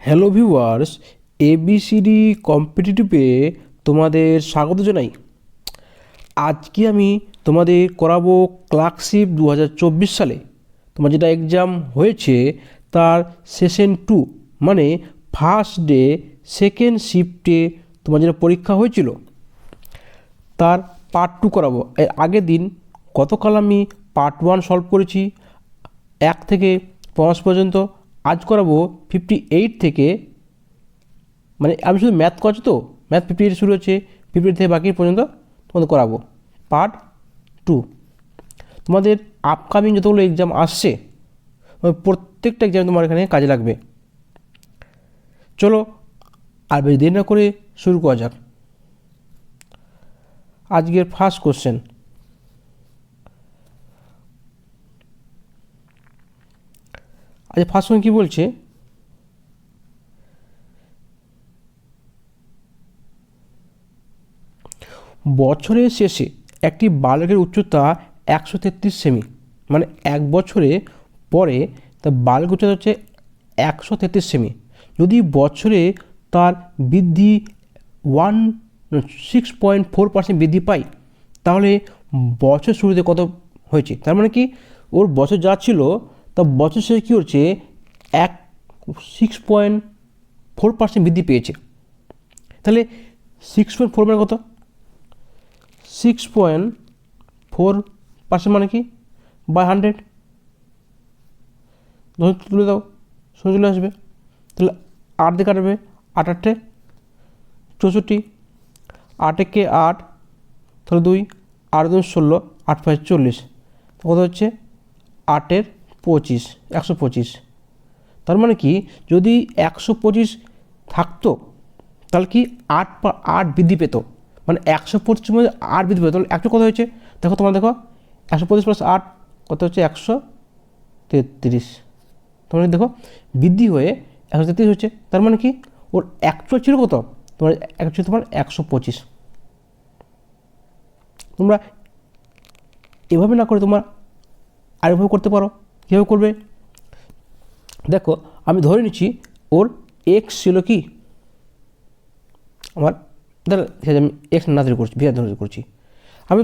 Hello viewers, ABCD কম্পিটিটিভে তোমাদের স্বাগত জানাই। আজকে আমি তোমাদের করাবো ক্লার্কশিপ 2024 সালে তোমার যেটা এক্সাম হয়েছে তার সেশন 2, মানে ফার্স্ট ডে সেকেন্ড শিফটে তোমার যেটা পরীক্ষা হয়েছিল তার পার্ট 2 করাবো। এর আগের দিন গতকাল আমি পার্ট 1 সলভ করেছি 1 থেকে 5 পর্যন্ত। আজ করাবো 58 থেকে, মানে আমি শুধু ম্যাথ করছি তো, ম্যাথ 58 শুরু হচ্ছে, 58 থেকে বাকি পর্যন্ত তোমাদের করাবো পার্ট 2। তোমাদের আপকামিং যতগুলো এক্সাম আসছে প্রত্যেকটা এক্সাম তোমার এখানে কাজে লাগবে। চলো আর বেশি দেরি না করে শুরু করা যাক। আজকের ফার্স্ট কোশ্চেন, আচ্ছা ফার্স্ট কোশ্চেন কী বলছে, বছরের শেষে একটি বালকের উচ্চতা 133 সেমি, মানে এক বছরে পরে তার বালক উচ্চতা হচ্ছে 133 সেমি। যদি বছরে তার বৃদ্ধি 6.4% বৃদ্ধি পায়, তাহলে বছর শুরুতে কত হয়েছে? তার মানে কি ওর বছর যা ছিল তা বছর শেষে কী হচ্ছে 6.4% বৃদ্ধি পেয়েছে। তাহলে 6.4 মানে কত? 6.4% মানে কি বাই 100 তুলে দাও, শুনে চলে আসবে। তাহলে 8 দিয়ে কাটবে, 8 8 64, 8 একে 8, তাহলে 2, 8 2 16, 8 5 40, কত হচ্ছে 8 এর 25, 125। তার মানে কি যদি 125 থাকতো তাহলে কি 8 বৃদ্ধি পেত, মানে 125 মধ্যে 8 বৃদ্ধি পেত, তাহলে 100 কত হয়েছে দেখো, তোমরা দেখো 125 প্লাস 8 কত হচ্ছে 133। তোমরা দেখো বৃদ্ধি হয়ে 133 হচ্ছে। তার মানে কি ওর অ্যাকচুয়াল ছিল কত, তোমার অ্যাকচুয়ালি তোমার 125। তোমরা এভাবে না করে তোমার আরেকভাবে করতে পারো। কীভাবে করবে দেখো, আমি ধরে নিচ্ছি ওর এক্স ছিল কি আমার, ঠিক আছে আমি এক্স না ধরে করছি, ভি ধরে করছি। আমি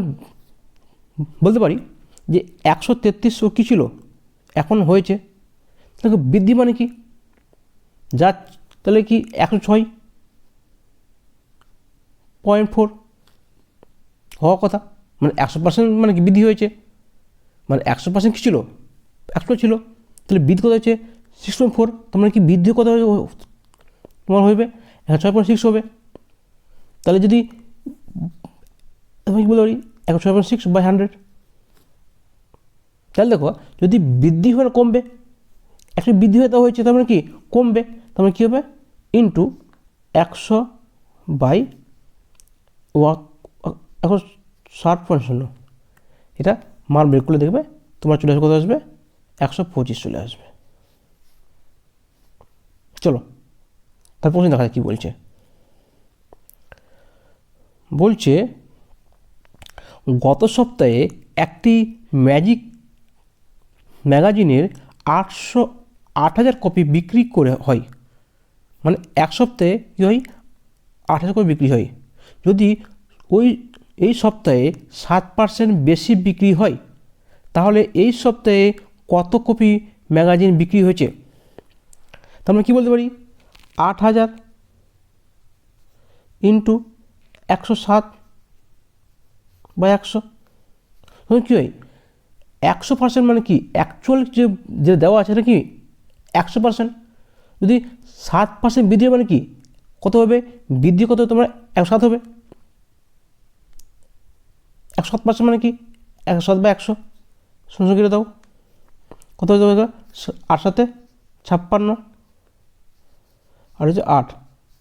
বলতে পারি যে 133 ও কী ছিল এখন হয়েছে, দেখো বৃদ্ধি মানে কি যা, তাহলে কি 106.4 হওয়া কথা, মানে 100% মানে কি বৃদ্ধি হয়েছে, মানে 100% কী ছিল 100 ছিল, তাহলে বৃদ্ধি কত হয়েছে 6.4, তার মানে কি বৃদ্ধি কত তোমার হবে 6.6 হবে। তাহলে যদি আমি কি বলতে পারি 6 বাই 100, তাহলে দেখো যদি বৃদ্ধি হয় না কমবে, একটা বৃদ্ধি হয়ে দেওয়া হয়েছে তার মানে কি কমবে, তার মানে কী হবে ইন্টু 100 বাই 160.0, এটা মান বের করলে দেখবে তোমার চলে আসবে কত আসবে 125 চলে আসবে। চলো তারপর দেখা যায় কী বলছে। বলছে গত সপ্তাহে একটি ম্যাজিক ম্যাগাজিনের 8,000 কপি বিক্রি করে হয়, মানে এক সপ্তাহে কী হয় 8,000 কপি বিক্রি হয়। যদি এই সপ্তাহে 7% বেশি বিক্রি হয়, তাহলে এই সপ্তাহে কত কপি ম্যাগাজিন বিক্রি হয়েছে? তার মানে কী বলতে পারি 8,000 ইন্টু 107 বা 100, কী হয় 100% মানে কি অ্যাকচুয়াল যে দেওয়া আছে এটা কি 100%। যদি 7% বৃদ্ধি মানে কি কত হবে, বৃদ্ধি কত তোমার 107 হবে, 107% মানে কি 107 বা 100, শুনে কেটে দাও কত হয়ে যাবে 8 7 56, আর হচ্ছে 8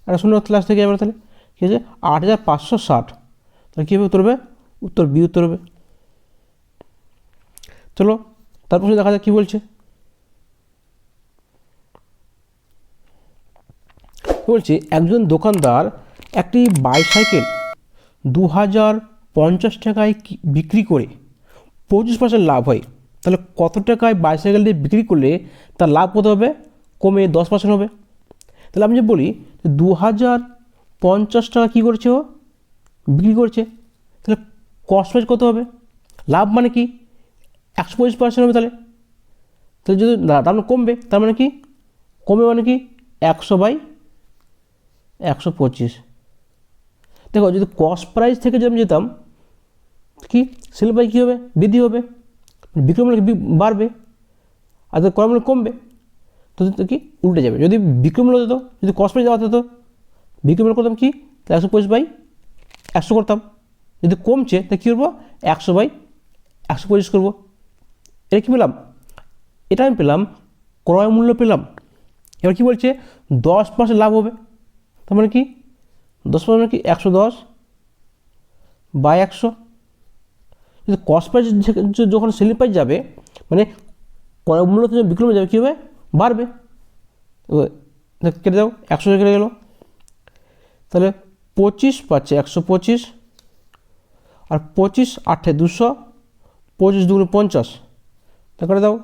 একটা শূন্য ক্লাস থেকে যাবে, তাহলে কী হচ্ছে 8,560, তাহলে কীভাবে উত্তর হবে, উত্তর বি উত্তর হবে। চলো তারপর দেখা যাক কী বলছে। বলছে একজন দোকানদার একটি বাইসাইকেল 2,050 টাকায় বিক্রি করে 25% লাভ হয়, তাহলে কত টাকায় বাইসাইকেলটি বিক্রি করলে তার লাভ কত হবে, কমে 10% হবে। তাহলে আমি যে বলি 2050 টাকা কী করছে ও বিক্রি করছে, তাহলে কস্ট প্রাইস কত হবে? লাভ মানে কি 125% হবে। তাহলে তাহলে যদি দাম কমবে তার মানে কি কমবে মানে কি 100/125। দেখো যদি কস্ট প্রাইস থেকে যদি আমি যেতাম কি সেল প্রাইস কী হবে বৃদ্ধি হবে, বিক্রয় মূল্য বাড়বে, আর ক্রয় মূল্য কমবে। তো কি উল্টে যাবে, যদি বিক্রয় মূল্য হতো, যদি কস্ট প্রাইস দেওয়া হতো বিক্রয় মূল্য করতাম কি 125/100 করতাম, যদি কমছে তাহলে কী করবো 100/125 করবো। এটা কী পেলাম? এটা আমি পেলাম ক্রয় মূল্য পেলাম। এবার কী বলছে 10% লাভ হবে, তার মানে কি 10% মানে কি 110/100। যদি কস্ট প্রাইস যখন সেলিং প্রাইস যাবে মানে ক্রয় মূল্য থেকে বিক্রয় মূল্য যাবে কী হবে বাড়বে। কেটে দাও 100 কেটে গেল, তাহলে 25 পাচ্ছে 125, আর 25 8 200, 25 2 50, তা করে দাও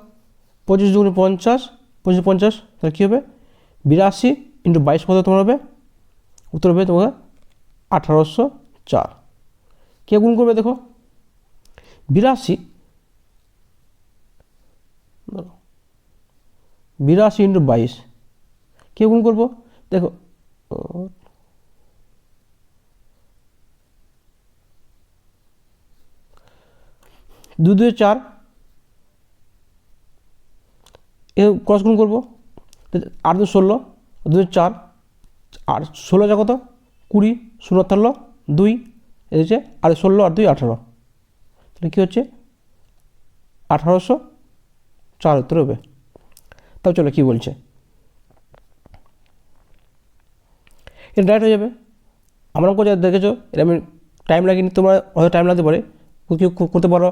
25 2 50, 25 50, তাহলে কী হবে 82 × 22 কত তোমার হবে? উত্তর হবে তোমার 1804। কে গুণ করবে দেখো 82 × 22 কে গুণ করবো দেখো 2 2 4, এ ক্রস গুণ করবো 8 2 16, 2 4, আর 16 যা কত 20, 0 থাকলো 2, এই হচ্ছে আর 16 আর 2 18, তাহলে কী হচ্ছে 1804 উত্তর হবে। তাও চলো কী বলছে, এটা ডাইরেক্ট হয়ে যাবে। আমরা যা দেখেছো এটা আমি টাইম লাগিনি, তোমরা হয়তো টাইম লাগতে পারে, করতে পারো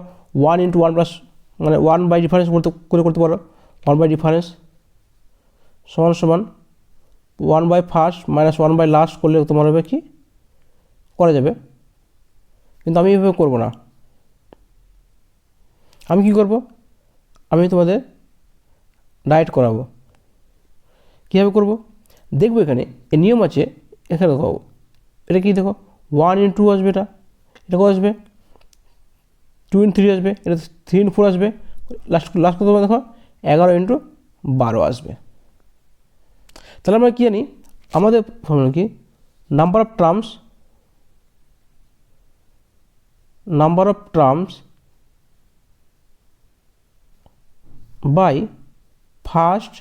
1 × 1 মানে 1/ডিফারেন্স করতে পারো। 1/ডিফারেন্স সমান 1/ফার্স্ট - 1/লাস্ট করলে তোমার হবে কি করা যাবে, কিন্তু আমি এইভাবে করবো না। আমি কি করব, আমি তোমাদের ডাইরেক্ট করাবো। কীভাবে করব দেখবো, এখানে এই নিয়ম আছে, এখানে দেখো এটা কি দেখো 1 × 2 আসবে, এটা কত আসবে 2 × 3 আসবে, এটা 3 × 4 আসবে, লাস্ট কত দেখো 11 × 12 আসবে। তাহলে আমরা কী জানি আমাদের ফর্মুলা কি number of terms by first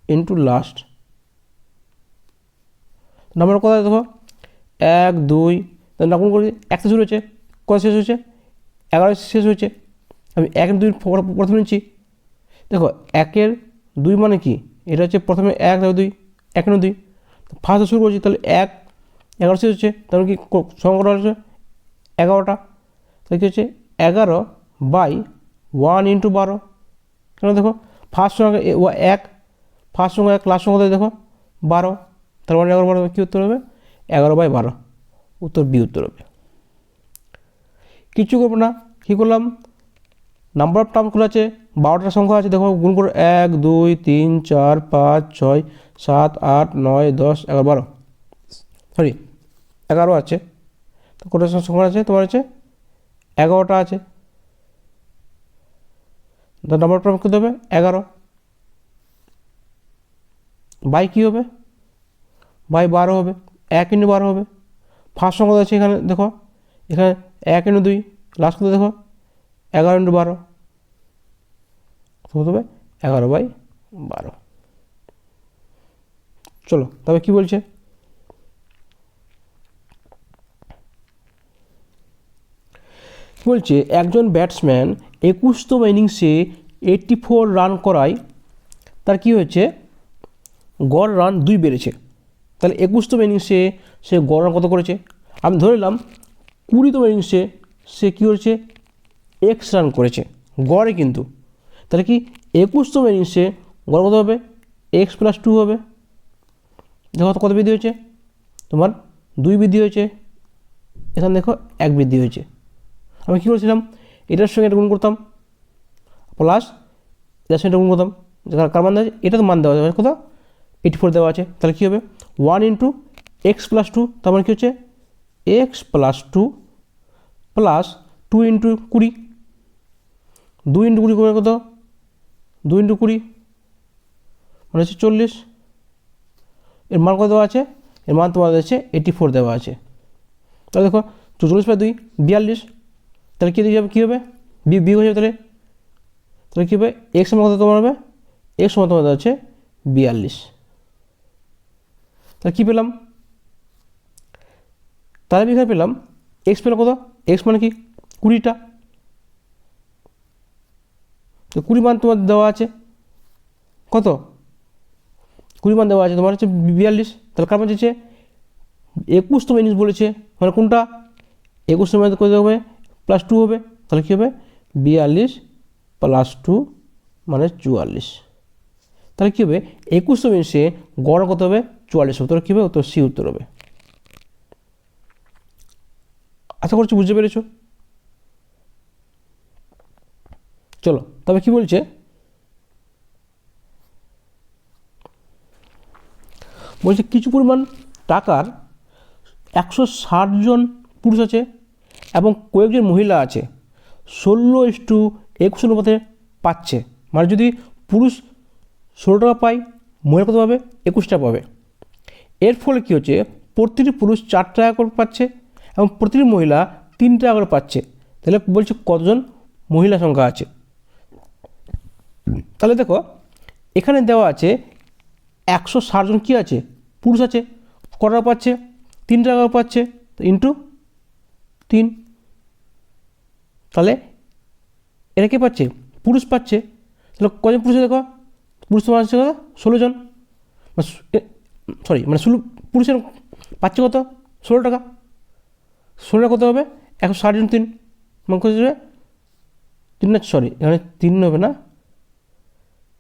into last. Number কোথায় দেখো 1 2, না কোন করে 1 শুরু হয়েছে, কত শেষ হয়েছে 11 শেষ হয়েছে। আমি 1 2 প্রথমে নিচ্ছি, দেখো 1 2 মানে কি এটা হচ্ছে প্রথমে 1 2 1 2, ফার্স্ট শুরু করছি, তাহলে 1 11 শেষ হচ্ছে, তাহলে কি সংখ্যাটা হচ্ছে 11টা, তাহলে কী হচ্ছে 11/1 × 12। কেন দেখো ফার্স্ট সংখ্যা 1, ফার্স্ট সংখ্যা 1, লাস্ট সংখ্যা দেখো 12, তার মানে 11 12 কী উত্তর হবে 11/12, উত্তর বি উত্তর হবে। কিছু করবো না, কী করলাম নাম্বার অফ টার্মগুলো আছে 12টা সংখ্যা আছে, দেখো গুণ করে 1 2 3 4 5 6 7 8 9 10 11 12, সরি 11 আছে, তো কটা সংখ্যা আছে তোমার আছে 11টা আছে, নাম্বার অফ টার্ম কী হবে 11, বাই কী হবে বাই 12 হবে, 1 × 12 হবে। ফার্স্ট সংখ্যা আছে এখানে দেখো, এখানে 1 × 2, লাস্ট কত দেখো 11 × 12, কত হবে 11/12। চলো তবে কি বলছে, বলছে একজন ব্যাটসম্যান 21তম ইনিংসে 84 রান করায় তার কি হয়েছে গড় রান 2 বেড়েছে। তাহলে 21তম ইনিংসে সে গড় রান কত করেছে, আমি ধরে নিলাম 20তম ইনিংসে সে কী করেছে এক্স রান করেছে গড়ে, কিন্তু তাহলে কি 21তম ইনিংসে গড় কত হবে x + 2 হবে। দেখো কত বৃদ্ধি হয়েছে তোমার 2 বৃদ্ধি হয়েছে, এখানে দেখো 1 বৃদ্ধি হয়েছে। আমি কী করেছিলাম এটার সঙ্গে এটা গুণ করতাম প্লাস এটার সঙ্গে এটা গুণ করতাম, কার মান দেওয়া আছে এটা তো মান দেওয়া যাবে কত 84 দেওয়া আছে, তাহলে কী হবে 1 ইন্টু এক্স প্লাস টু, তার মানে কী হচ্ছে x plus two plus 2 into 20, 2 into 20 করে কত 2 ইন্টু 20 মানে হচ্ছে 40, এর মান কত দেওয়া আছে, এর মান তোমাদের হচ্ছে 84 দেওয়া আছে। তাহলে দেখো 44/2 42, তাহলে কী দিয়ে যাবে, কী হবে বি হয়ে যাবে, তাহলে কী হবে এক্স মান কত তোমার হবে, এক্স মান তোমাদের হচ্ছে 42। তাহলে কী পেলাম, তাহলে আমি এখানে পেলাম এক্স পেলাম কত, এক্স মানে কি 20টা, তো 20 মান তোমার দেওয়া আছে কত, 20 মান দেওয়া আছে তোমার হচ্ছে 42, তাহলে কার মান হচ্ছে 21তম জিনিস বলেছে, মানে কোনটা 21তম মানে কত হবে প্লাস 2 হবে, তাহলে কী হবে 42 প্লাস 2 মানে 44, তাহলে কী হবে 21তম জিনিসে গড় কত হবে 44 হবে, তাহলে কী হবে উত্তর সি উত্তর হবে। আশা করছি বুঝতে পেরেছ। চলো তবে কি বলছে, বলছে কিছু পরিমাণ টাকার 160 জন পুরুষ আছে এবং কয়েকজন মহিলা আছে, 16:21 অনুপাতে পাচ্ছে, মানে যদি পুরুষ 16 টাকা পায়, মহিলা কত পাবে 21 টাকা পাবে। এর ফলে কী হচ্ছে প্রতিটি পুরুষ 4 টাকা করে পাচ্ছে এবং প্রতিটি মহিলা 3 টাকা করে পাচ্ছে, তাহলে বলছে কতজন মহিলা সংখ্যা আছে। তাহলে দেখো এখানে দেওয়া আছে 160 জন কী আছে পুরুষ আছে, কত টাকা পাচ্ছে 3 টাকা পাচ্ছে, ইন্টু 3, তাহলে এরা কে পাচ্ছে পুরুষ পাচ্ছে, তাহলে কজন পুরুষ দেখো, পুরুষ তোমার আছে কত 16 জন, সরি মানে পুরুষের পাচ্ছে কত 16 টাকা, 16 টাকা কত হবে 160 জন 3 মানে কত হবে 3 না, সরি এখানে 3 হবে না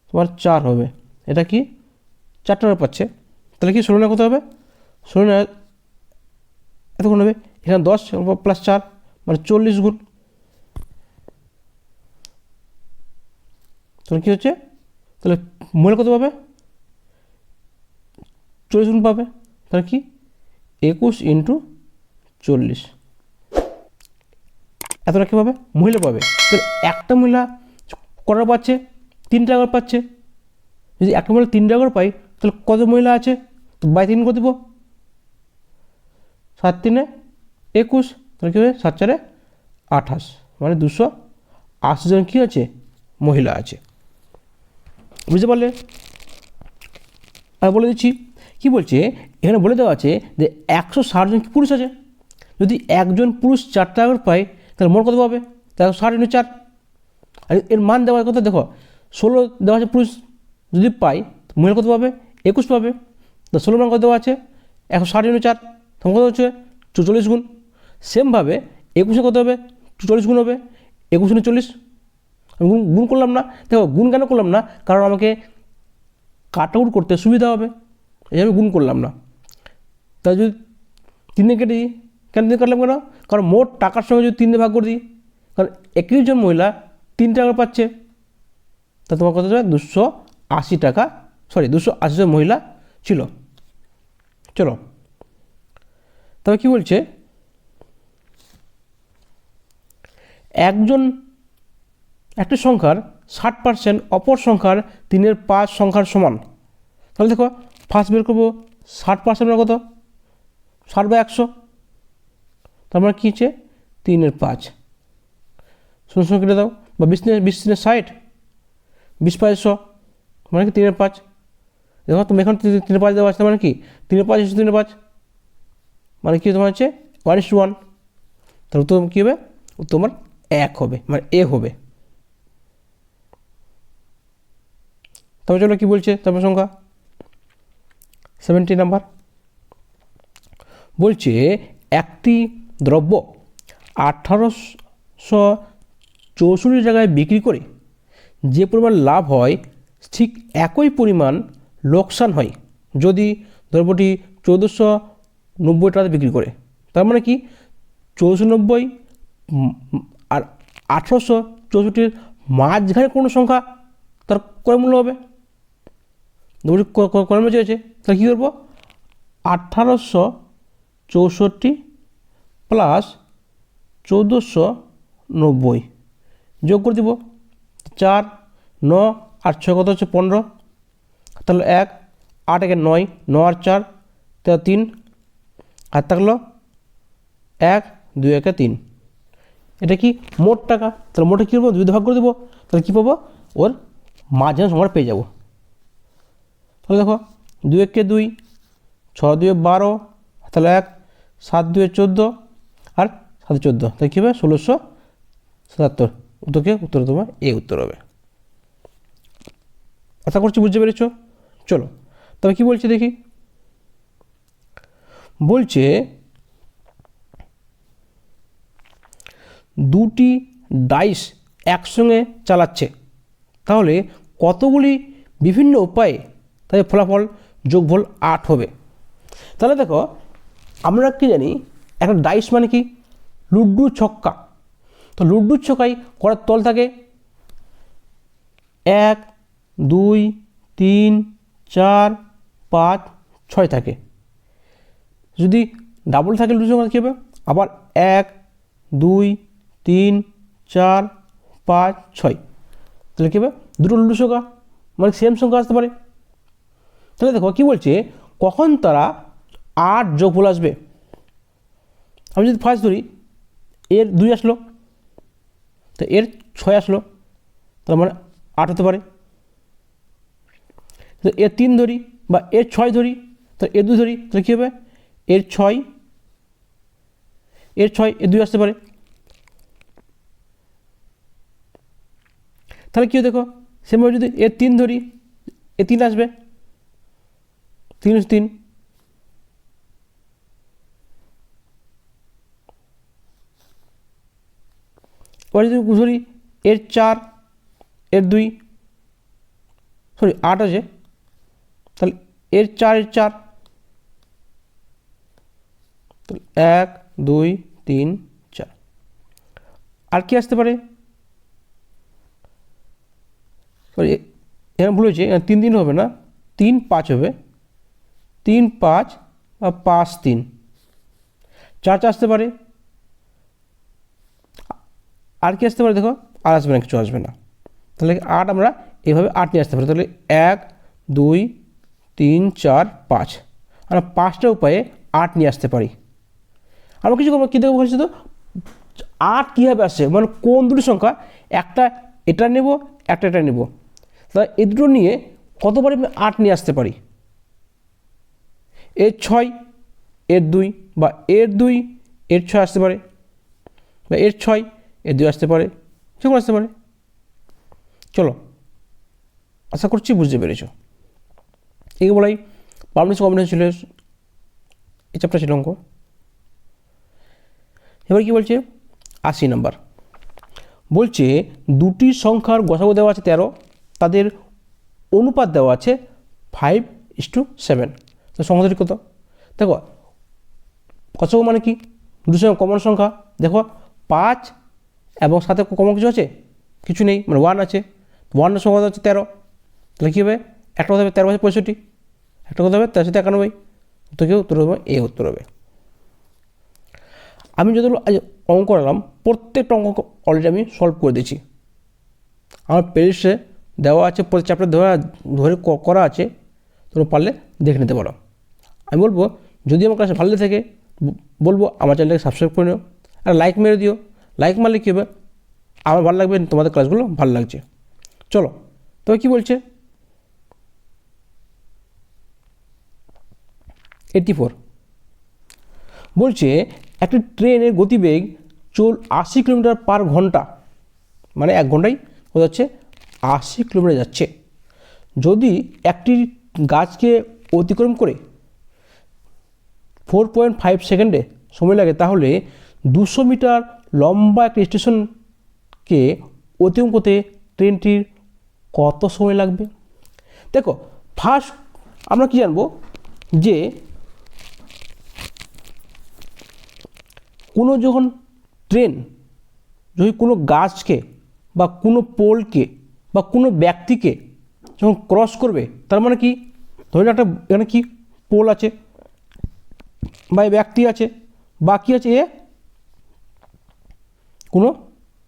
তোমার 4 হবে, এটা কি 4 টাকা পাচ্ছে, তাহলে কি 16 না কত হবে 16 না এতক্ষণ হবে, এখানে 10 প্লাস 4 মানে 40 গুণ, তাহলে কী হচ্ছে, তাহলে মহিলা কত পাবে 40 গুণ পাবে, তাহলে কি 21 ইন্টু 40, এতটা কী পাবে মহিলা পাবে। তাহলে একটা মহিলা কটা পাচ্ছে 3 টাকা করে পাচ্ছে, যদি একটা মহিলা 3 টাকা করে পাই তাহলে কত মহিলা আছে, তো বাই 3 করে দেবো, 7 3 21, তাহলে কী হবে 7 4 28, মানে 280 জন কী আছে মহিলা আছে, বুঝতে পারলে। আর বলে দিচ্ছি কী বলছে, এখানে বলে দেওয়া আছে যে 160 জন পুরুষ আছে, যদি একজন পুরুষ 4 টাকা করে পায় তাহলে মোট কত পাবে, তাহলে 60 × 4, আর এর মান দেওয়ার কথা দেখো 16 দেওয়া আছে পুরুষ যদি পাই মহিলা কত পাবে 21 পাবে, তো 16 মান কত দেওয়া আছে 160 × 4, তখন কত হচ্ছে 44 গুণ, সেমভাবে 21 কত হবে 44 গুণ হবে, 21 × 40, আমি গুণ করলাম না, দেখো গুণ কেন করলাম না, কারণ আমাকে কাট আউট করতে সুবিধা হবে, এই আমি গুণ করলাম না। তাই যদি 3 দিয়ে কেটে দিই, কেন দিয়ে কাটলাম কেন, কারণ মোট টাকার সঙ্গে যদি 3 দিয়ে ভাগ করে দিই, কারণ 21 জন মহিলা 3 টাকা পাচ্ছে, তা তোমার কত হবে 280 টাকা, সরি 280 জন মহিলা ছিল। চলো তবে কি বলছে, একটি সংখ্যার 60% অপর সংখ্যার 3/5 সংখ্যার সমান, তাহলে দেখো ফার্স্ট বের করবো 60% মানে কত 60/100, তার মানে কী হচ্ছে 3/5, শূন্য শূন্য কেটে দাও, বা 20 × 60, 20 × 100 মানে কি 3/5, দেখো তুমি এখন 3/5 দেওয়া আছে, মানে কি 3/5 × 3/5 মানে কি তোমার হচ্ছে 1:1, তাহলে তো কী হবে তোমার 1 হবে, মানে এ হবে। তবে চলো কী বলছে তারপর সংখ্যা 70 নাম্বার, বলছে একটি দ্রব্য 1864 টাকায় বিক্রি করে যে পরিমাণ লাভ হয় ঠিক একই পরিমাণ লোকসান হয় যদি দ্রব্যটি 1490 টাকাতে বিক্রি করে, তার মানে কি 1490 আর 1864 মাঝখানে কোনো সংখ্যা তার ক্রয় মূল্য হবে, দুটি কর্মে চেয়েছে, তাহলে কী করবো 1864 প্লাস 1490 যোগ করে দিব 4, 9 আর 6 কত হচ্ছে 15, তাহলে 1, 8 একে 9, 9 আর 4 তাহলে 3, আর থাকলো 1, 2 একে 3। এটা কি মোট টাকা, তাহলে মোটে কী করবো 2 ভাগ করে দেবো, তাহলে কী পাবো ওর মাঝখানে সংখ্যাটা পেয়ে যাবো। তাহলে দেখো 2 একে 2, 6 2 12, তাহলে 1, 7 2 14 আর 7 14, তাহলে কী হবে 1677। উত্তর তোমার এ উত্তর হবে। আশা করছি বুঝতে পেরেছ। চলো তবে কি বলছে দেখি, বলছে দুটি ডাইস একসঙ্গে চালাচ্ছে, তাহলে কতগুলি বিভিন্ন উপায়ে তাদের ফলাফল যোগফল 8 হবে। তাহলে দেখো আমরা কি জানি একটা ডাইস মানে কি লুড্ডু ছক্কা, তো লুড্ডুর ছক্কায় করার তল থাকে 1 2 3 4 5 6 থাকে। যদি ডাবল থাকে লুড্ডু ছক্কা কী হবে আবার 1 2 3 4 5 6, তাহলে কী হবে দুটো লুডু সংখ্যা মানে সেম সংখ্যা আসতে পারে। তাহলে দেখো কী বলছে কখন তারা 8 যোগফল আসবে। আমি যদি ফার্স্ট ধরি এর 2 আসলো, তো এর 6 আসলো, তার মানে 8 হতে পারে। তো এর 3 ধরি বা এর 6 ধরি, তো এর 2 ধরি, তাহলে কী হবে এর 6 এর 2 আসতে পারে। তাহলে কী দেখো সেভাবে যদি এর 3 ধরি এর 3 আসবে, 3 3। এবার যদি ধরি এর 4 এর 2 সরি 8 আছে, তাহলে এর 4 এর 4, তাহলে 1 2 3 4। আর কি আসতে পারে সরি এখানে ভুল হয়েছে, 3 3 হবে না 3 5 হবে, 3 5 বা 5 3, 4 আসতে পারে। আর কি আসতে পারে দেখো আর আসবে না, কিছু আসবে না। তাহলে 8 আমরা এইভাবে 8 নিয়ে আসতে পারি। তাহলে 1 2 3 4 5, আমরা 5টা উপায়ে 8 নিয়ে আসতে পারি। আমরা কিছু করবো কী দেখবো বলছি তো 8 কীভাবে আসছে মানে কোন দুটি সংখ্যা, একটা এটা নেব একটা এটা নেব, তাহলে এই দুটো নিয়ে কতবার আমি 8 নিয়ে আসতে পারি। এর 6 এর 2 বা এর 2 এর 6 আসতে পারে, বা এর 6 এর 2 আসতে পারে, যেগুলো আসতে পারে। চলো আশা করছি বুঝতে পেরেছ। এই বলাই পারমিশন কম্বিনেশন ছিল এই চ্যাপ্টার ছিল অঙ্ক। এবার কি বলছে 80 নম্বর বলছে দুটি সংখ্যার গসাগু দেওয়া আছে 13, তাদের অনুপাত দেওয়া আছে 5:7। তো সংখ্যাটি কত দেখো গসাগু মানে কি দুটি সংখ্যা কমন সংখ্যা, দেখো 5 এবং সাথে কমন কিছু আছে কিছু নেই মানে 1 আছে, 1 সংখ্যা হচ্ছে 13, তাহলে কী হবে একটা কথা হবে 13 আছে 65, একটা কথা হবে 13 91, তো কেউ উত্তর হবে এ উত্তর হবে। আমি যতগুলো আজ অঙ্ক করালাম প্রত্যেকটা অঙ্ক অলরেডি আমি সলভ করে দিয়েছি, আমার প্লেলিস্টে দেওয়া আছে, প্রতি চ্যাপ্টার ধরে করা আছে, তোমরা পারলে দেখে নিতে পারো। আমি বলবো যদি আমার ক্লাসে ভালো থাকে বলবো আমার চ্যানেলটাকে সাবস্ক্রাইব করে নিও আর লাইক মেরে দিও। লাইক মারলে কী হবে আমার ভালো লাগবে, তোমাদের ক্লাসগুলো ভালো লাগছে। চলো তবে কী বলছে 84 বলছে একটি ট্রেনের গতিবেগ 80 কিলোমিটার পার ঘন্টা, মানে 1 ঘন্টায় ও যাচ্ছে 80 কিলোমিটার যাচ্ছে। যদি একটি গাছকে অতিক্রম করে 4.5 সেকেন্ডে সময় লাগে, তাহলে 200 মিটার লম্বা একটি স্টেশনকে অতিক্রম করতে ট্রেনটির কত সময় লাগবে। দেখো ফার্স্ট আমরা কি জানবো যে কোনো যখন ট্রেন যদি কোনো গাছকে বা কোনো পোলকে বা কোনো ব্যক্তিকে যখন ক্রস করবে, তার মানে কি ধরুন একটা এখানে কি পোল আছে বা ব্যক্তি আছে বা কী আছে, কোনো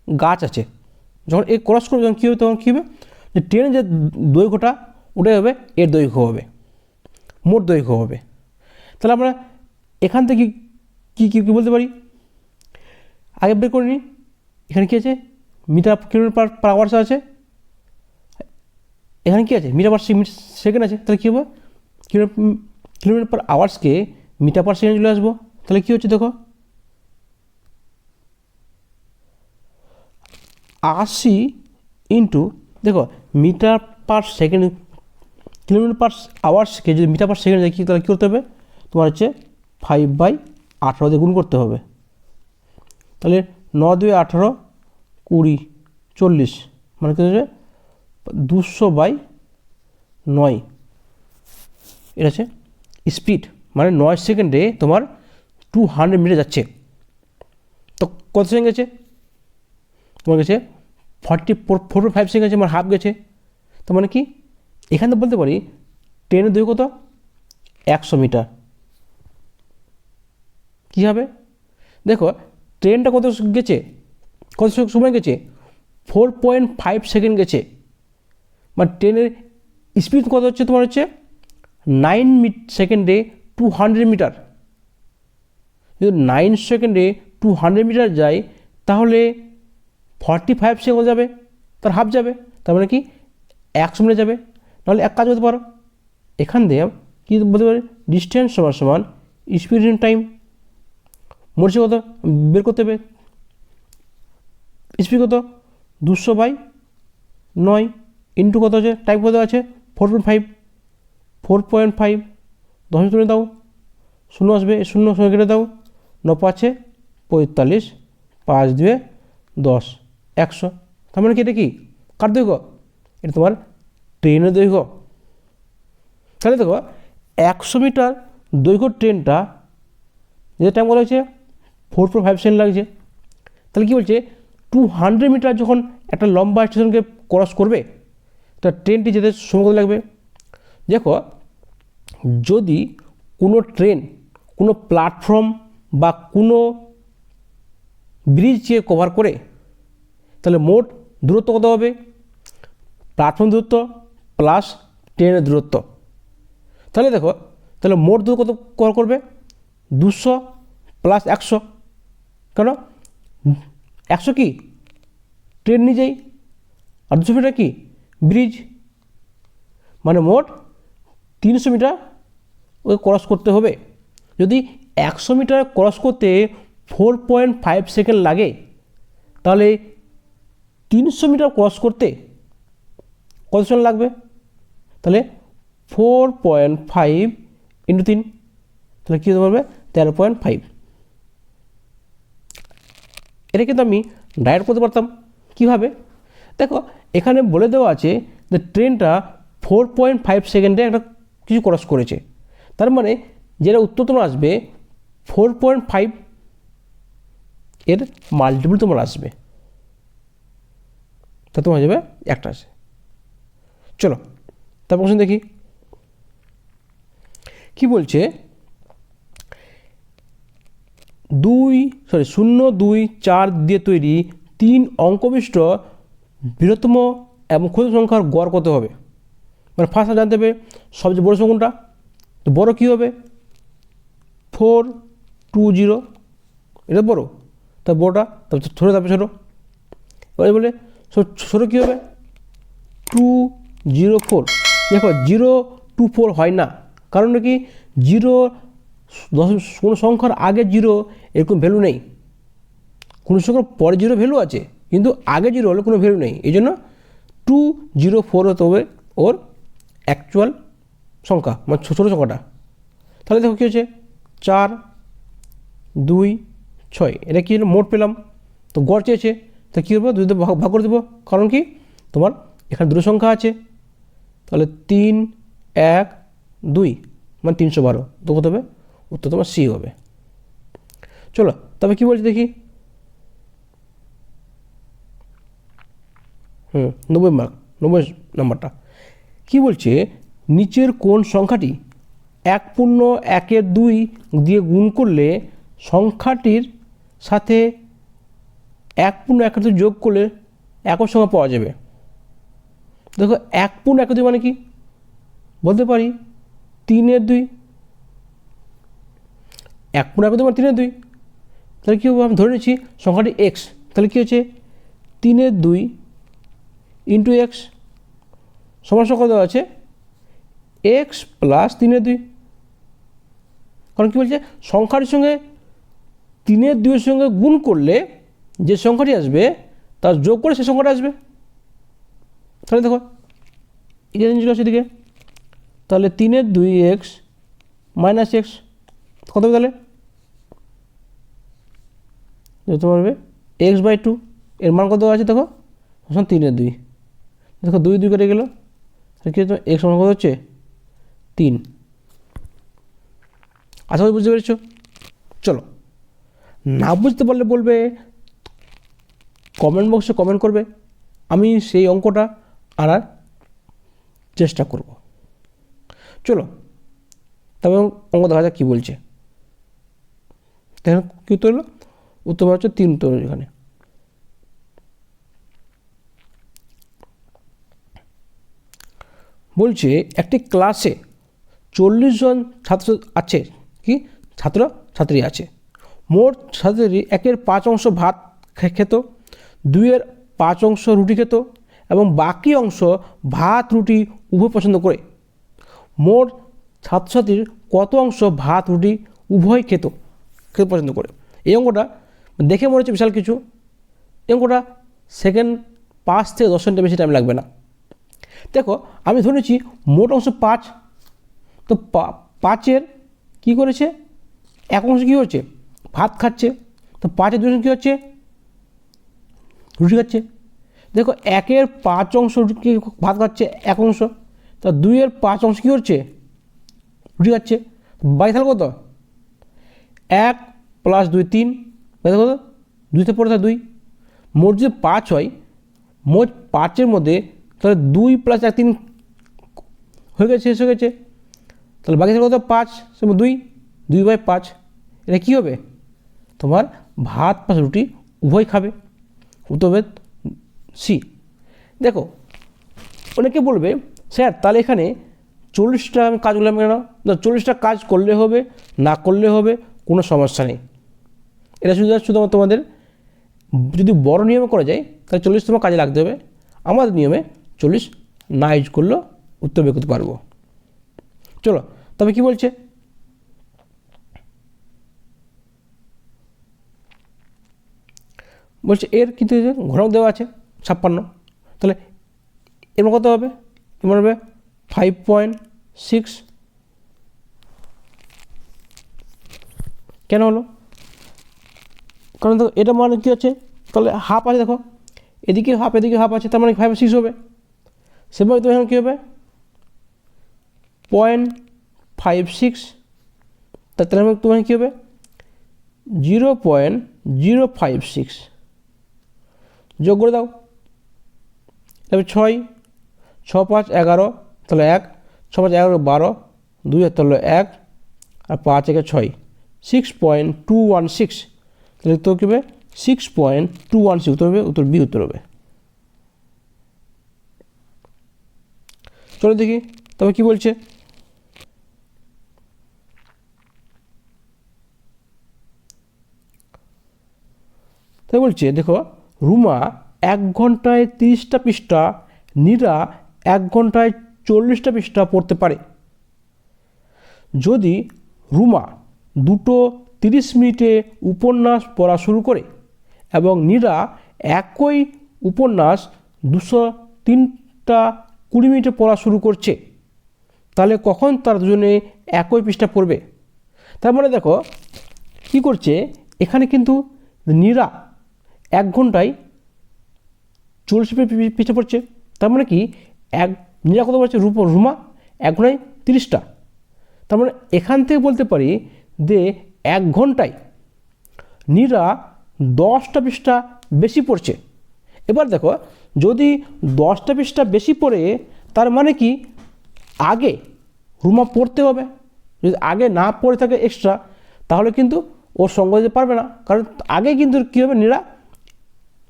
গাছ আছে। যখন এ ক্রস করবে যখন কী হবে, তখন কী হবে, যে ট্রেনের যে দৈর্ঘ্যটা ওটাই হবে এর দৈর্ঘ্য হবে, মোট দৈর্ঘ্য হবে। তাহলে আমরা এখান থেকে কী কী কী বলতে পারি, আগে বের করে নিই। এখানে কী আছে, মিটার কিলোমিটার পার আওয়ার্স আছে, এখানে কী আছে, মিটার পার সেকেন্ড আছে। তাহলে কী হবে, কিলোমিটার পার আওয়ার্সকে মিটার পার সেকেন্ড চলে আসবো। তাহলে কী হচ্ছে দেখো, 80 ইন্টু, দেখো metre per second, kilometre per আওয়ার্সকে যদি মিটার পার সেকেন্ড যায় কী, তাহলে কী করতে হবে, তোমার হচ্ছে 5/18 দিয়ে গুণ করতে হবে। তাহলে 9×2 = 18, 20, 40, মানে কী হচ্ছে 200/9। এটা হচ্ছে স্পিড, মানে 9 সেকেন্ডে তোমার 200 মিটার যাচ্ছে। তো কত সেকেন্ড গেছে, তোমার গেছে 44.5 সেকেন্ড গেছে, মানে হাফ গেছে। তার মানে কি, এখানে বলতে পারি ট্রেনের দৈর্ঘ্য কত, 100 মিটার। কী হবে, দেখো ট্রেনটা কত গেছে, কত সময় গেছে, 4.5 সেকেন্ড গেছে। মানে ট্রেনের স্পিড কত হচ্ছে, তোমার হচ্ছে 9 সেকেন্ডে 200 মিটার। যদি 9 সেকেন্ডে 200 মিটার যায়, তাহলে 45 সেকেন্ড যাবে, তার হাফ যাবে। তার মানে কি 100 মিটার যাবে। নাহলে এক কাজ করতে পারো, এখান দিয়ে কী বলতে পারি, ডিস্টেন্স সমান সমান স্পিড ইন টাইম। মরছে কত বের করতে হবে, স্পিড কত 200/9 ইন্টু কত আছে, টাইম কত আছে 4.5, 4.5 10 তুলে দাও, শূন্য আসবে, শূন্য সঙ্গে কেটে দাও, 9×5 = 45, 5×2 = 10, 100। তার মানে কি এটা কি, কার দৈর্ঘ্য, এটা তোমার ট্রেনের দৈর্ঘ্য। তাহলে দেখো 100 মিটার দৈর্ঘ্য ট্রেনটা যে টাইম বলা হয়েছে 4.5 সেকেন্ড লাগছে। তাহলে কী বলছে, 200 মিটার যখন একটা লম্বা স্টেশনকে ক্রস করবে, তা ট্রেনটি যেতে সময় কত লাগবে। দেখো যদি কোনো ট্রেন কোনো প্ল্যাটফর্ম বা কোনো ব্রিজকে কভার করে, তাহলে মোট দূরত্ব কত হবে, প্ল্যাটফর্ম দূরত্ব প্লাস ট্রেনের দূরত্ব। তাহলে দেখো, তাহলে মোট দূরত্ব কত কভার করবে, 200 + 100। কেন, 100 কি ট্রেন নিজেই, আর 200 মিটার কি ব্রিজ, মানে মোট 300 মিটার ওকে ক্রস করতে হবে। যদি 100 মিটার ক্রস করতে 4.5 সেকেন্ড লাগে, তাহলে 300 মিটার ক্রস করতে কত সময় লাগবে, তাহলে 4.5 × 3, তাহলে কী হতে পারবে 13.5। এটা কিন্তু আমি ডাইরেক্ট করতে পারতাম। কীভাবে, দেখো এখানে বলে দেওয়া আছে যে ট্রেনটা 4.5 সেকেন্ডে একটা কিছু ক্রস করেছে। তার মানে যেটা উত্তর তোমার আসবে 4.5 এর মাল্টিপল তোমার আসবে, তা তোমার যাবে একটা আছে। চলো তারপর প্রশ্ন দেখি কি বলছে, 0, 2, 4 দিয়ে তৈরি 3 অঙ্কবিষ্ট বৃহত্তম এবং ক্ষুদ্র সংখ্যার গড় কত হবে। মানে ফার্স্ট জানতে হবে সবচেয়ে বড় সংখ্যা কোনটা, তো বড় কী হবে 420, এটা বড়, তার বড়টা, তারপর ছোটো, তারপর ছোটো। এবার বলে ছোটো কী হবে 204। দেখো 024 হয় না, কারণ কি 0 কোনো সংখ্যার আগে 0 এরকম ভ্যালু নেই, কোনো সংখ্যার পরে 0 ভ্যালু আছে, কিন্তু আগে 0 হলে কোনো ভ্যালু নেই। এই জন্য 204 হতে হবে ওর অ্যাকচুয়াল সংখ্যা, মানে ছোটো সংখ্যাটা। তাহলে দেখো কী হচ্ছে 4, 2, 6, এটা কী মোট পেলাম, তো গড় চেয়েছে, তা কী হবে 2 দিয়ে ভাগ করে দেবো, কারণ কি তোমার এখানে দুটো সংখ্যা আছে। তাহলে 3, 1, 2, মানে 312, তো কত হবে, উত্তর তোমার সি হবে। চলো তবে কী বলছি দেখি, 90 মার্ক, 90 নাম্বারটা কী বলছে, নিচের কোন সংখ্যাটি 1.1-2 দিয়ে গুণ করলে সংখ্যাটির সাথে 1.1-2 যোগ করলে একই সংখ্যা পাওয়া যাবে? দেখো 1.1-2 মানে কি বলতে পারি 3/2। 1.1-2 মানে 3/2। তাহলে কী হবে, আমি ধরে নিচ্ছি সংখ্যাটি এক্স, তাহলে কী হচ্ছে 3/2 ইন্টু এক্স সমান সংখ্যা দেওয়া আছে এক্স প্লাস 3/2। কারণ কী বলছে, সংখ্যাটির সঙ্গে 3/2 সঙ্গে গুণ করলে যে সংখ্যাটি আসবে তার যোগ করে সে সংখ্যাটা আসবে। তাহলে দেখো এই যে জিনিসগুলো আছে এদিকে, তাহলে 3/2 এক্স মাইনাস এক্স কত হবে, তাহলে যেতে পারবে x/2, এর মান কত আছে দেখো 3/2। দেখো 2 কেটে গেল, তাহলে কী হচ্ছে এক্স মান কত হচ্ছে 3। আশা করি বুঝতে পেরেছ। চলো, না বুঝতে পারলে বলবে, কমেন্ট বক্সে কমেন্ট করবে, আমি সেই অঙ্কটা আনার চেষ্টা করব। চলো তবে অঙ্ক দেখা যাক কী বলছে। দেখেন কী উত্তর হলো, উত্তর হচ্ছে 3 উত্তর এখানে। বলছে একটি ক্লাসে 40 জন ছাত্র আছে, কি ছাত্র ছাত্রী আছে। মোট ছাত্রী 1/5 ভাত খেত, 2/5 রুটি খেত এবং বাকি অংশ ভাত রুটি উভয় পছন্দ করে। মোট ছাত্রছাত্রীর কত অংশ ভাত রুটি উভয় খেতে পছন্দ করে? এই অঙ্কটা দেখে মনে হচ্ছে বিশাল কিছু। এই অঙ্কটা সেকেন্ড 5 থেকে 10 সেকেন্ডের বেশি টাইম লাগবে না। দেখো আমি ধরে নিচ্ছি মোট অংশ 5, তো 5-এর কী করেছে, এক অংশ কী হচ্ছে ভাত খাচ্ছে, তো 5-এর 2 অংশ কী হচ্ছে রুটি খাচ্ছে। দেখো 1/5 অংশ রুটি ভাত খাচ্ছে এক অংশ, তা 2/5 অংশ কী হচ্ছে রুটি খাচ্ছে। বাকি তাহলে কত 1 + 2 3, কত 2তে পড়ে থাকে 2। মোট যদি 5 হয়, মোট 5-এর মধ্যে তাহলে 2 + 1 3 হয়ে গেছে, শেষ হয়ে গেছে। তাহলে বাকি কত 5 2 2/5। এটা কী হবে তোমার ভাত প্লাস রুটি উভয় খাবে। উত্তর হবে সি। দেখো অনেকে বলবে স্যার তাহলে এখানে 40টা কাজ করলাম কেন? না, 40টা কাজ করলে হবে না করলে হবে, কোনো সমস্যা নেই। এটা শুধুমাত্র তোমাদের যদি বড় নিয়মে করা যায় তাহলে 40 তোমার কাজে লাগতে হবে। আমাদের নিয়মে 40 না ইউজ করলেও উত্তর বের করতে পারবো। চলো তবে কি বলছে, বলছে এর কিন্তু ঘনক দেওয়া আছে 56, তাহলে এর কত হবে, এর হবে 5.6। কেন হলো, কারণ দেখো এটা মানে কী আছে, তাহলে হাফ আছে, দেখো এদিকে হাফ এদিকে হাফ আছে, তার মানে 5/6 হবে। সেভাবে তো এখানে কী হবে 0.56, তাহলে তোমার কী হবে 0.056 যোগ করে দাও। তাহলে 6 6 5 11, তাহলে 1 6 5 11 12, 2 তাহলে 1 আর 5 1 6 6.216। তাহলে তো কী হবে 6.216 উত্তর হবে, উত্তর বি উত্তর হবে। চলো দেখি তবে কি বলছে। তাই বলছে দেখো রুমা 1 ঘন্টায় 30টা পৃষ্ঠা, নীরা 1 ঘন্টায় 40টা পৃষ্ঠা পড়তে পারে। যদি রুমা দুটো 30 মিনিটে উপন্যাস পড়া শুরু করে এবং নীরা একই উপন্যাস 203টা 20 মিনিটে পড়া শুরু করছে, তাহলে কখন তারা দুজনে একই পৃষ্ঠা পড়বে? তার মানে দেখো কী করছে, এখানে কিন্তু নীরা 1 ঘন্টায় 40 পৃষ্ঠা পড়ছে, তার মানে কি নীরা কত পড়ছে, রুমা 1 ঘন্টায় 30টা। তার মানে এখান থেকে বলতে পারি যে 1 ঘন্টায় নীরা 10টা পৃষ্ঠা বেশি পড়ছে। এবার দেখো যদি 10টা পৃষ্ঠা বেশি পড়ে তার মানে কি আগে রুমা পড়তে হবে। যদি আগে না পড়ে থাকে এক্সট্রা, তাহলে কিন্তু ওর সঙ্গ দিতে পারবে না, কারণ আগে কিন্তু কী হবে, নীরা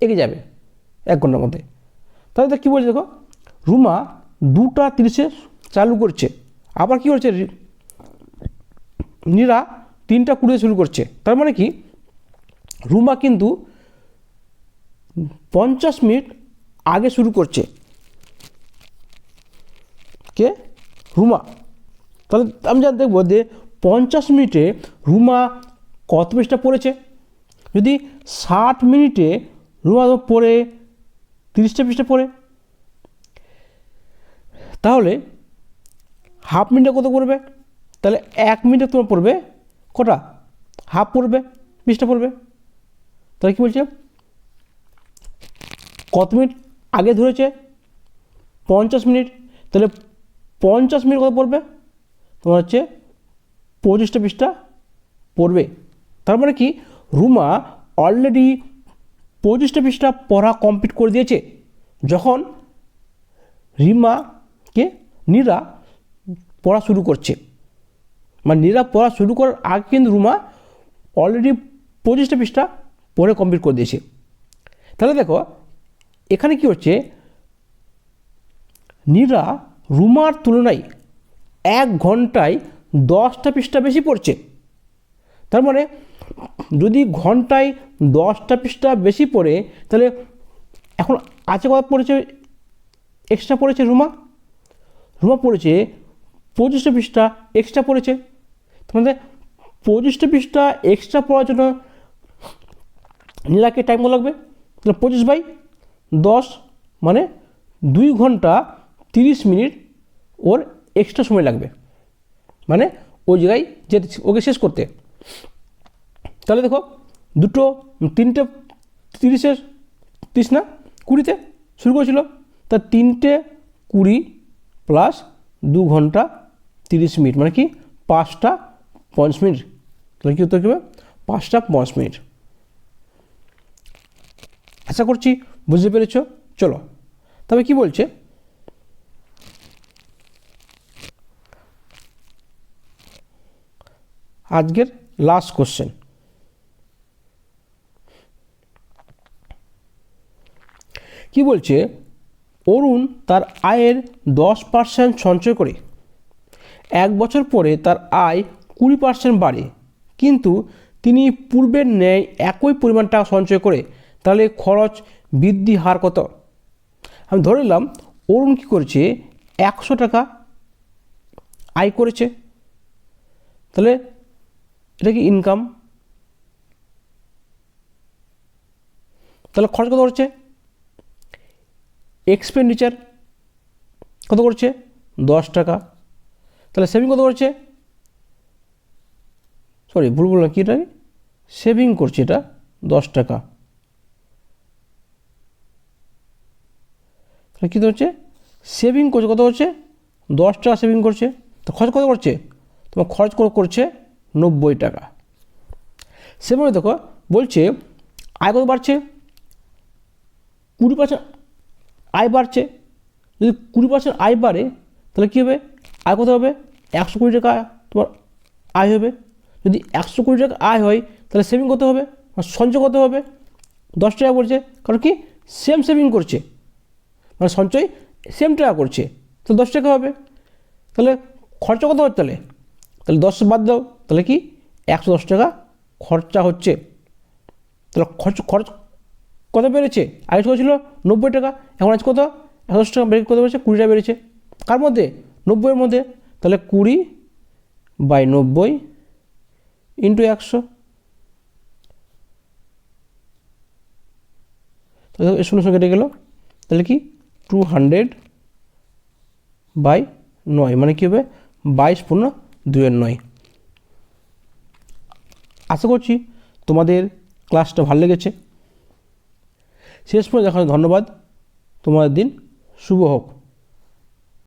এগিয়ে যাবে 1 ঘন্টার মধ্যে। তাহলে কী বলছে দেখো, রুমা 2:30 চালু করছে, আবার কী করছে নীরা 3:20 শুরু করছে। তার মানে কি রুমা কিন্তু 50 মিনিট আগে শুরু করছে। কে? রুমা। তাহলে আমি যা দেখবো যে 50 মিনিটে রুমা কত পৃষ্ঠা পড়েছে। যদি 60 মিনিটে রুমা পড়ে 30টা পৃষ্ঠা পড়ে, তাহলে হাফ মিনিটে কত পড়বে? তাহলে 1 মিনিটে তোমার পড়বে কটা? হাফ পড়বে, পৃষ্ঠা পড়বে। তাহলে কী বলছে, কত মিনিট আগে ধরেছে? 50 মিনিট। তাহলে 50 মিনিট কত পড়বে? তোমার হচ্ছে 25টা পৃষ্ঠা পড়বে। তার মানে কি রুমা অলরেডি 25টা পৃষ্ঠা পড়া কমপ্লিট করে দিয়েছে যখন নীরা পড়া শুরু করছে। মানে নীরা পড়া শুরু করার আগে কিন্তু রুমা অলরেডি 25টা পৃষ্ঠা পড়ে কমপ্লিট করে দিয়েছে। তাহলে দেখো এখানে কি হচ্ছে, নীরা রুমার তুলনায় 1 ঘন্টায় 10টা পৃষ্ঠা বেশি পড়ছে। তার মানে যদি ঘন্টায় 10টা পৃষ্ঠা বেশি পড়ে, তাহলে এখন আছে কত পড়েছে, এক্সট্রা পড়েছে রুমা পড়েছে 25টা পৃষ্ঠা এক্সট্রা পড়েছে। তোমাদের 25টা পৃষ্ঠা এক্সট্রা পড়ার জন্য নীলাকে টাইম লাগবে, তাহলে 25/10 মানে 2 ঘন্টা 30 মিনিট ওর এক্সট্রা সময় লাগবে, মানে ওই জায়গায় যেতে ওকে শেষ করতে। তাহলে দেখো 3:30 না 20-তে শুরু করেছিল, তা 3:20 প্লাস 2 ঘন্টা 30 মিনিট মানে কি 5:50 মিনিট। তাহলে কী উত্তর কী হবে? 5:50 মিনিট। আশা করছি বুঝতে পেরেছ। চলো তবে কি বলছে, আজকের লাস্ট কোশ্চেন। কি বলছে, অরুণ তার আয়ের 10% সঞ্চয় করে 1 বছর পরে তার আয় 20% বাড়ে, কিন্তু তিনি পূর্বের ন্যায় একই পরিমাণ টাকা সঞ্চয় করে, তাহলে খরচ বৃদ্ধি হার কত? আমি ধরে নিলাম অরুণ কী করেছে, 100 টাকা আয় করেছে, তাহলে এটা কি ইনকাম, তাহলে খরচ কত করছে? এক্সপেন্ডিচার কত করছে? 10 টাকা। তাহলে সেভিং কত করছে? সরি ভুল বললাম, কি এটা সেভিং করছে, এটা 10 টাকা। তাহলে কী হচ্ছে, সেভিং করছে, কত করছে? 10 টাকা সেভিং করছে। তো খরচ কত করছে? তোমার খরচ করছে 90 টাকা। সেভাবে দেখো বলছে আয় কত বাড়ছে? 20% আয় বাড়ছে। যদি 20% আয় বাড়ে তাহলে কী হবে, আয় কত হবে? 120 টাকা তোমার আয় হবে। যদি 120 টাকা আয় হয় তাহলে সেভিং কত হবে, সঞ্চয় কত হবে? 10 টাকা করছে, কারণ কি সেম সেভিং করছে, মানে সঞ্চয় সেম টাকা করছে, তো 10 টাকা হবে। তাহলে খরচা কত হচ্ছে? তাহলে 10 বাদ দাও, তাহলে কি 110 টাকা খরচা হচ্ছে। তাহলে খরচ কত বেড়েছে? আগে ছিল 90 টাকা, এখন আজ কত? 110 টাকা বেড়ে কত বেড়েছে? 20 টাকা বেড়েছে। কার মধ্যে? 90-এর মধ্যে। তাহলে 20/90 ইন্টু 100, তাহলে এর শূন্য কেটে গেল, তাহলে কি 200/9 মানে কী হবে? 22×2=9। আশা করছি তোমাদের ক্লাসটা ভালো লেগেছে। শেষ পর্যন্ত দেখার ধন্যবাদ। তোমাদের দিন শুভ হোক।